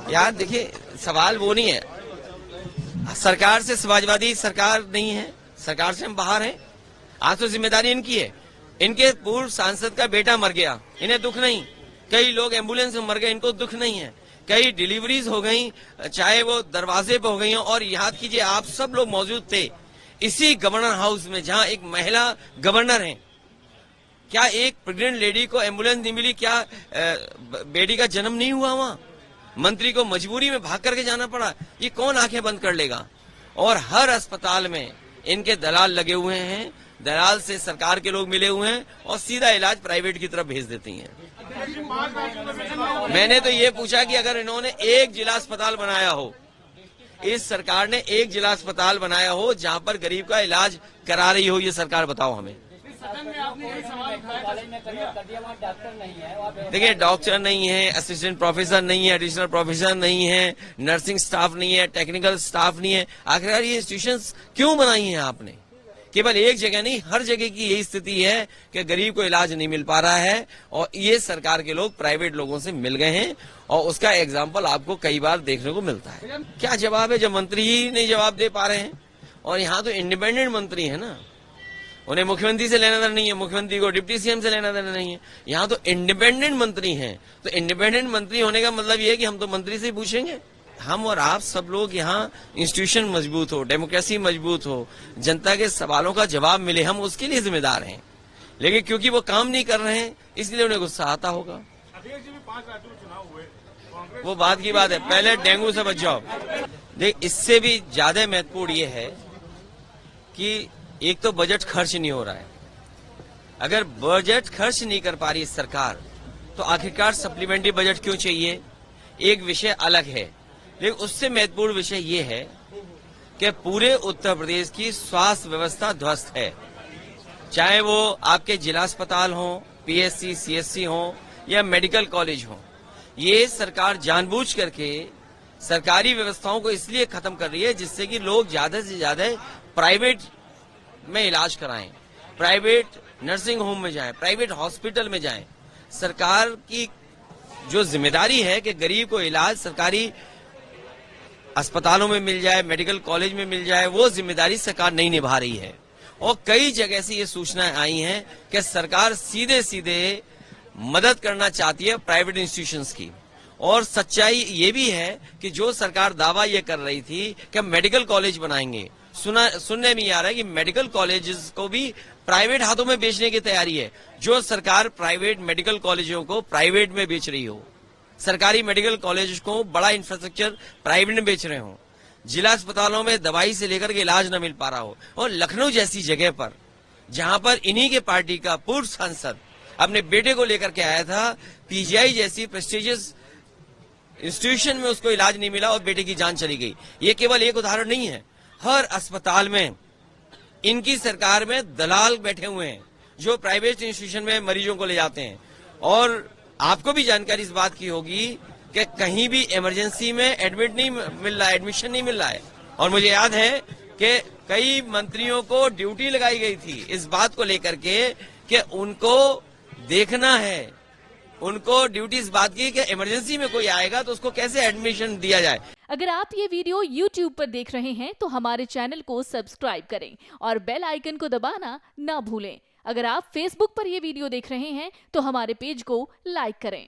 यार देखिए, सवाल वो नहीं है। सरकार से समाजवादी सरकार नहीं है, सरकार से हम बाहर हैं। आज तो जिम्मेदारी इनकी है। इनके पूर्व सांसद का बेटा मर गया, इन्हें दुख नहीं। कई लोग एम्बुलेंस में मर गए, इनको दुख नहीं है। कई डिलीवरीज हो गई, चाहे वो दरवाजे पे हो गई हो। और याद कीजिए, आप सब लोग मौजूद थे इसी गवर्नर हाउस में, जहां एक महिला गवर्नर है। क्या एक प्रेग्नेंट लेडी को एम्बुलेंस नहीं मिली? क्या बेटी का जन्म नहीं हुआ वहां? मंत्री को मजबूरी में भाग करके जाना पड़ा। ये कौन आंखें बंद कर लेगा? और हर अस्पताल में इनके दलाल लगे हुए हैं, दलाल से सरकार के लोग मिले हुए हैं और सीधा इलाज प्राइवेट की तरफ भेज देती हैं। मैंने तो ये पूछा कि अगर इन्होंने एक जिला अस्पताल बनाया हो, इस सरकार ने एक जिला अस्पताल बनाया हो जहां पर गरीब का इलाज करा रही हो, ये सरकार बताओ हमें। देखिए, डॉक्टर नहीं है, असिस्टेंट प्रोफेसर नहीं है, एडिशनल प्रोफेसर नहीं है, नर्सिंग स्टाफ नहीं है, टेक्निकल स्टाफ नहीं है। आखिरकार ये इंस्टीट्यूशंस क्यों बनाई हैं आपने? केवल एक जगह नहीं, हर जगह की यही स्थिति है कि गरीब को इलाज नहीं मिल पा रहा है और ये सरकार के लोग प्राइवेट लोगों से मिल गए हैं और उसका एग्जाम्पल आपको कई बार देखने को मिलता है। क्या जवाब है जब मंत्री ही नहीं जवाब दे पा रहे हैं? और यहाँ तो इंडिपेंडेंट मंत्री है ना, उन्हें मुख्यमंत्री से लेना देना नहीं है, मुख्यमंत्री को डिप्टी सीएम से लेना देना नहीं है। यहाँ तो इंडिपेंडेंट मंत्री हैं। तो इंडिपेंडेंट मंत्री होने का मतलब ये है कि हम तो मंत्री से ही पूछेंगे। हम और आप सब लोग यहाँ इंस्टीट्यूशन मजबूत हो, डेमोक्रेसी मजबूत हो, जनता के सवालों का जवाब मिले, हम उसके लिए जिम्मेदार हैं। लेकिन क्योंकि वो काम नहीं कर रहे हैं, इसलिए उन्हें गुस्सा आता होगा। वो बात की बात है, पहले डेंगू से बच जाओ। देख, इससे भी ज्यादा महत्वपूर्ण ये है कि एक तो बजट खर्च नहीं हो रहा है। अगर बजट खर्च नहीं कर पा रही सरकार, तो आखिरकार सप्लीमेंट्री बजट क्यों चाहिए? एक विषय अलग है, लेकिन उससे महत्वपूर्ण विषय ये है कि पूरे उत्तर प्रदेश की स्वास्थ्य व्यवस्था ध्वस्त है। चाहे वो आपके जिला अस्पताल हो, पीएससी, सीएससी हो या मेडिकल कॉलेज हो, ये सरकार जानबूझ करके सरकारी व्यवस्थाओं को इसलिए खत्म कर रही है जिससे कि लोग ज्यादा से ज्यादा प्राइवेट में इलाज कराएं, प्राइवेट नर्सिंग होम में जाएं, प्राइवेट हॉस्पिटल में जाएं। सरकार की जो जिम्मेदारी है कि गरीब को इलाज सरकारी अस्पतालों में मिल जाए, मेडिकल कॉलेज में मिल जाए, वो जिम्मेदारी सरकार नहीं निभा रही है। और कई जगह से ये सूचनाएं आई हैं कि सरकार सीधे सीधे मदद करना चाहती है प्राइवेट इंस्टीट्यूशंस की। और सच्चाई ये भी है कि जो सरकार दावा ये कर रही थी कि मेडिकल कॉलेज बनाएंगे, सुनने में आ रहा है कि मेडिकल कॉलेजेस को भी प्राइवेट हाथों में बेचने की तैयारी है। जो सरकार प्राइवेट मेडिकल कॉलेजों को प्राइवेट में बेच रही हो, सरकारी मेडिकल कॉलेज को बड़ा इंफ्रास्ट्रक्चर प्राइवेट में बेच रहे हो, जिला अस्पतालों में दवाई से लेकर के इलाज न मिल पा रहा हो, और लखनऊ जैसी जगह पर जहां पर इन्हीं के पार्टी का पूर्व सांसद अपने बेटे को लेकर के आया था, पीजीआई जैसी प्रेस्टिजियस इंस्टीट्यूशन में उसको इलाज नहीं मिला और बेटे की जान चली गई। ये केवल एक उदाहरण नहीं है, हर अस्पताल में इनकी सरकार में दलाल बैठे हुए हैं जो प्राइवेट इंस्टीट्यूशन में मरीजों को ले जाते हैं। और आपको भी जानकारी इस बात की होगी कि कहीं भी इमरजेंसी में एडमिट नहीं मिल रहा है, एडमिशन नहीं मिल रहा है। और मुझे याद है कि कई मंत्रियों को ड्यूटी लगाई गई थी इस बात को लेकर के कि उनको देखना है, उनको ड्यूटी इस बात की कि इमरजेंसी में कोई आएगा तो उसको कैसे एडमिशन दिया जाए। अगर आप ये वीडियो YouTube पर देख रहे हैं तो हमारे चैनल को सब्सक्राइब करें और बेल आइकन को दबाना ना भूलें। अगर आप Facebook पर ये वीडियो देख रहे हैं तो हमारे पेज को लाइक करें।